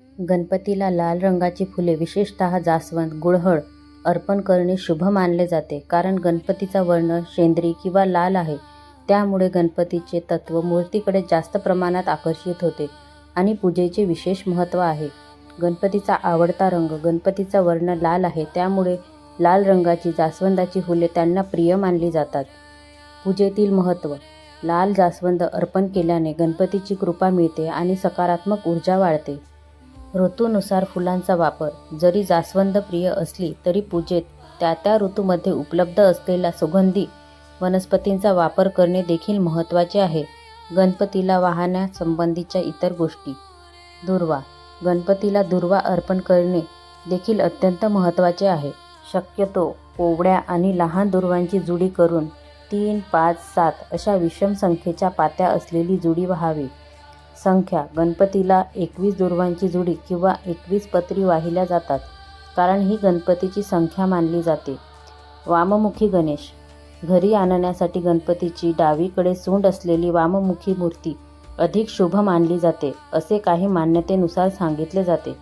गणपतीला लाल रंगाची फुले विशेषतः जास्वंद, गुळहळ अर्पण करणे शुभ मानले जाते. कारण गणपतीचा वर्ण शेंद्री किंवा लाल आहे. त्यामुळे गणपतीचे तत्व मूर्तीकडे जास्त प्रमाणात आकर्षित होते आणि पूजेचे विशेष महत्त्व आहे. गणपतीचा आवडता रंग गणपतीचा वर्ण लाल आहे. त्यामुळे लाल रंगाची जास्वंदाची फुले त्यांना प्रिय मानली जातात. पूजेतील महत्त्व. लाल जास्वंद अर्पण केल्याने गणपतीची कृपा मिळते आणि सकारात्मक ऊर्जा वाढते. ऋतूनुसार फुलांचा वापर. जरी जास्वंद प्रिय असली तरी पूजेत त्या ऋतूमध्ये उपलब्ध असलेल्या सुगंधी वनस्पतींचा वापर करणे देखील महत्त्वाचे आहे. गणपतीला वाहण्यासंबंधीच्या इतर गोष्टी. दुर्वा. गणपतीला दुर्वा अर्पण करणे देखील अत्यंत महत्त्वाचे आहे. शक्यतो कोवड्या आणि लहान दुर्वांची जुडी करून 3, 5, 7 अशा विषम संख्येच्या पात्या असलेली जुडी व्हावी. संख्या. गणपतीला 21 दुर्वांची जुडी किंवा 21 पत्री वाहिल्या जातात, कारण ही गणपतीची संख्या मानली जाते. वाममुखी गणेश. घरी आणण्यासाठी गणपतीची डावीकडे सोंड असलेली वाममुखी मूर्ती अधिक शुभ मानली जाते, असे काही मान्यतेनुसार सांगितले जाते.